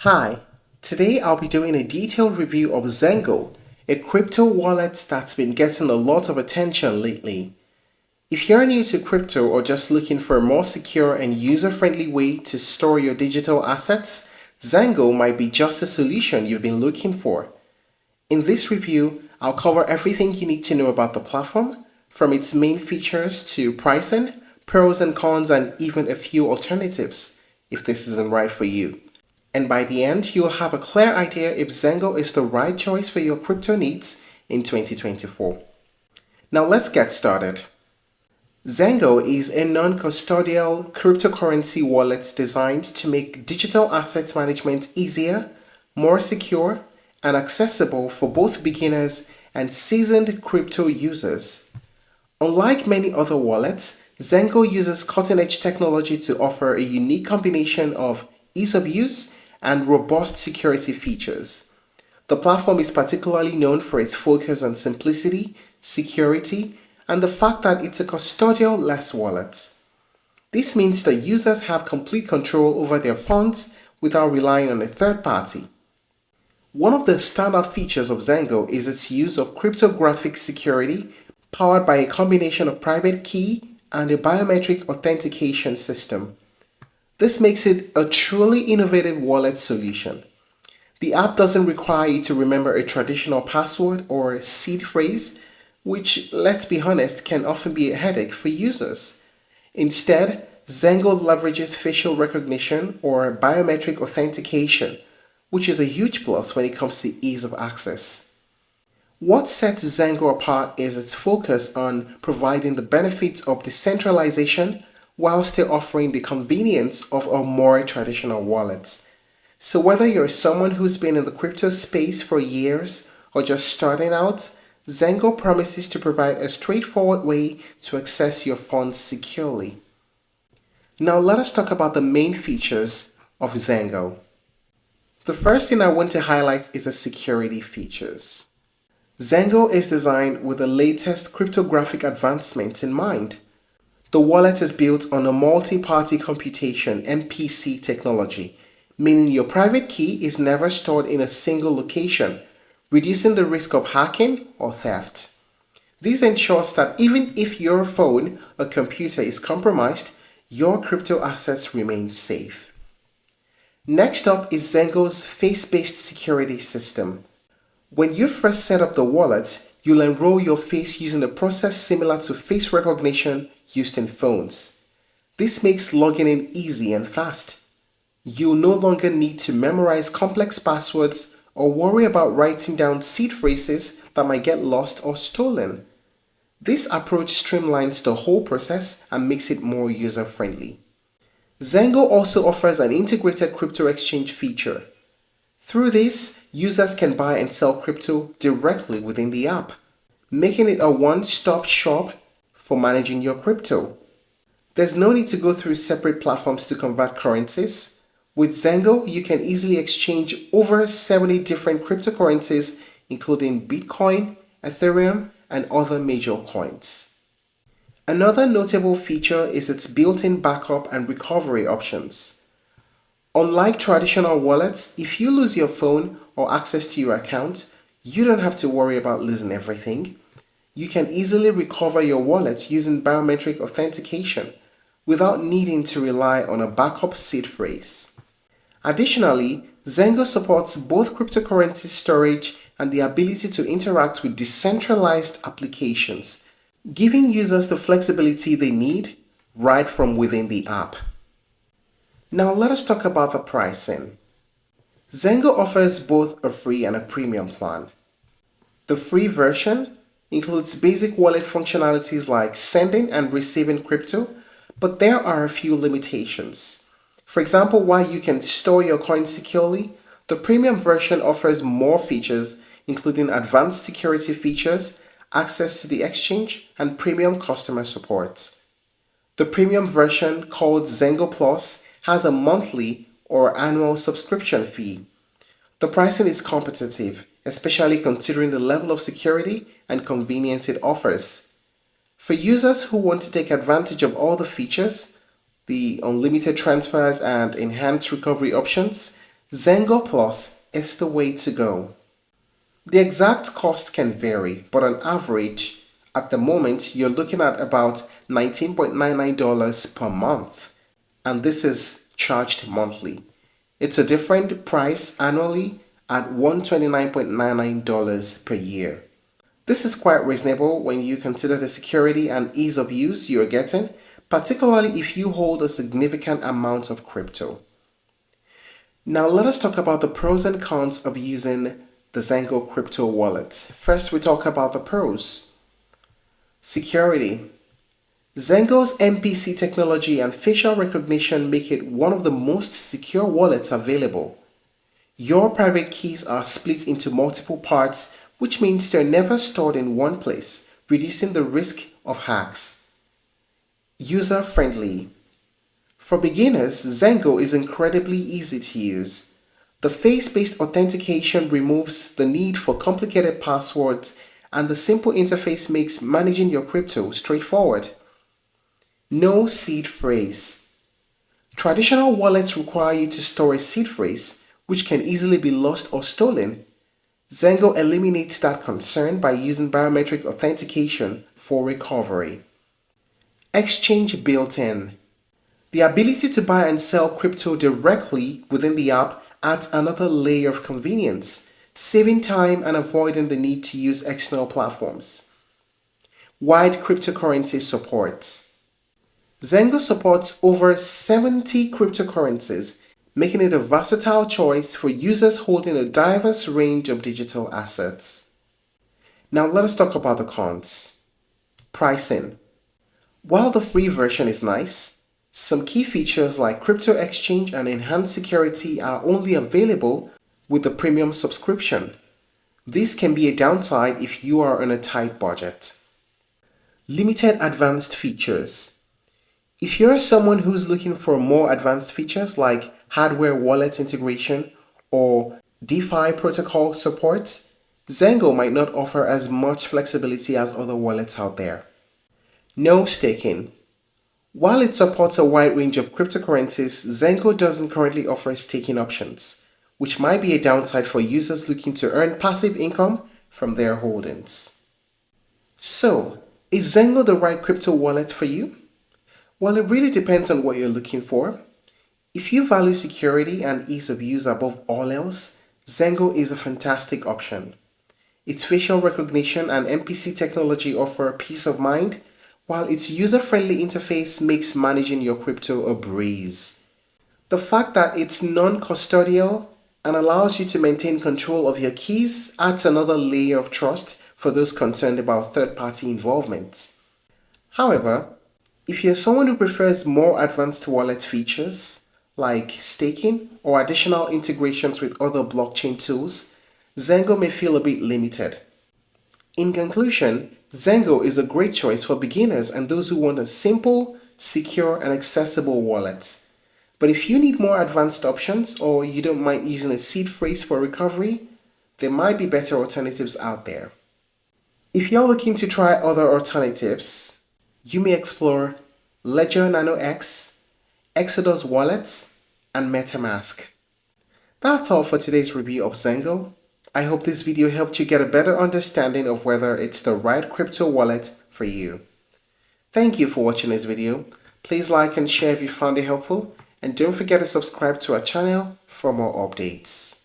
Hi, today I'll be doing a detailed review of Zengo, a crypto wallet that's been getting a lot of attention lately. If you're new to crypto or just looking for a more secure and user-friendly way to store your digital assets, Zengo might be just a solution you've been looking for. In this review, I'll cover everything you need to know about the platform, from its main features to pricing, pros and cons, and even a few alternatives, if this isn't right for you. And by the end, you'll have a clear idea if Zengo is the right choice for your crypto needs in 2024. Now let's get started. Zengo is a non-custodial cryptocurrency wallet designed to make digital assets management easier, more secure, and accessible for both beginners and seasoned crypto users. Unlike many other wallets, Zengo uses cutting-edge technology to offer a unique combination of ease of use and robust security features. The platform is particularly known for its focus on simplicity, security, and the fact that it's a custodial-less wallet. This means that users have complete control over their funds without relying on a third party. One of the standout features of Zengo is its use of cryptographic security powered by a combination of private key and a biometric authentication system. This makes it a truly innovative wallet solution. The app doesn't require you to remember a traditional password or seed phrase, which, let's be honest, can often be a headache for users. Instead, Zengo leverages facial recognition or biometric authentication, which is a huge plus when it comes to ease of access. What sets Zengo apart is its focus on providing the benefits of decentralization while still offering the convenience of a more traditional wallet. So whether you're someone who's been in the crypto space for years or just starting out, Zengo promises to provide a straightforward way to access your funds securely. Now let us talk about the main features of Zengo. The first thing I want to highlight is the security features. Zengo is designed with the latest cryptographic advancements in mind. The wallet is built on a multi-party computation (MPC) technology, meaning your private key is never stored in a single location, reducing the risk of hacking or theft. This ensures that even if your phone or computer is compromised, your crypto assets remain safe. Next up is Zengo's face-based security system. When you first set up the wallet, you'll enroll your face using a process similar to face recognition used in phones. This makes logging in easy and fast. You'll no longer need to memorize complex passwords or worry about writing down seed phrases that might get lost or stolen. This approach streamlines the whole process and makes it more user-friendly. Zengo also offers an integrated crypto exchange feature. Through this, users can buy and sell crypto directly within the app, making it a one-stop shop for managing your crypto. There's no need to go through separate platforms to convert currencies. With Zengo, you can easily exchange over 70 different cryptocurrencies, including Bitcoin, Ethereum, and other major coins. Another notable feature is its built-in backup and recovery options. Unlike traditional wallets, if you lose your phone or access to your account, you don't have to worry about losing everything. You can easily recover your wallet using biometric authentication without needing to rely on a backup seed phrase. Additionally, Zengo supports both cryptocurrency storage and the ability to interact with decentralized applications, giving users the flexibility they need right from within the app. Now let us talk about the pricing. Zengo offers both a free and a premium plan. The free version includes basic wallet functionalities like sending and receiving crypto, but there are a few limitations. For example, while you can store your coins securely, the premium version offers more features, including advanced security features, access to the exchange, and premium customer support. The premium version, called Zengo Plus, has a monthly or annual subscription fee. The pricing is competitive, especially considering the level of security and convenience it offers. For users who want to take advantage of all the features, the unlimited transfers and enhanced recovery options, Zengo Plus is the way to go. The exact cost can vary, but on average, at the moment, you're looking at about $19.99 per month, and this is charged monthly. It's a different price annually at $129.99 per year. This is quite reasonable when you consider the security and ease of use you're getting, particularly if you hold a significant amount of crypto. Now let us talk about the pros and cons of using the Zengo crypto wallet. First, we talk about the pros. Security. Zengo's MPC technology and facial recognition make it one of the most secure wallets available. Your private keys are split into multiple parts, which means they're never stored in one place, reducing the risk of hacks. User-friendly. For beginners, Zengo is incredibly easy to use. The face-based authentication removes the need for complicated passwords, and the simple interface makes managing your crypto straightforward. No seed phrase. Traditional wallets require you to store a seed phrase, which can easily be lost or stolen. Zengo eliminates that concern by using biometric authentication for recovery. Exchange built-in. The ability to buy and sell crypto directly within the app adds another layer of convenience, saving time and avoiding the need to use external platforms. Wide cryptocurrency support. Zengo supports over 70 cryptocurrencies, making it a versatile choice for users holding a diverse range of digital assets. Now let us talk about the cons. Pricing. While the free version is nice, some key features like crypto exchange and enhanced security are only available with the premium subscription. This can be a downside if you are on a tight budget. Limited advanced features. If you're someone who's looking for more advanced features like hardware wallet integration or DeFi protocol support, Zengo might not offer as much flexibility as other wallets out there. No staking. While it supports a wide range of cryptocurrencies, Zengo doesn't currently offer staking options, which might be a downside for users looking to earn passive income from their holdings. So, is Zengo the right crypto wallet for you? Well, it really depends on what you're looking for. If you value security and ease of use above all else, Zengo is a fantastic option. Its facial recognition and MPC technology offer peace of mind, while its user-friendly interface makes managing your crypto a breeze. The fact that it's non-custodial and allows you to maintain control of your keys adds another layer of trust for those concerned about third-party involvement. However, if you're someone who prefers more advanced wallet features, like staking or additional integrations with other blockchain tools, Zengo may feel a bit limited. In conclusion, Zengo is a great choice for beginners and those who want a simple, secure, and accessible wallet. But if you need more advanced options or you don't mind using a seed phrase for recovery, there might be better alternatives out there. If you're looking to try other alternatives, you may explore Ledger Nano X, Exodus Wallets, and MetaMask. That's all for today's review of Zengo. I hope this video helped you get a better understanding of whether it's the right crypto wallet for you. Thank you for watching this video. Please like and share if you found it helpful, and don't forget to subscribe to our channel for more updates.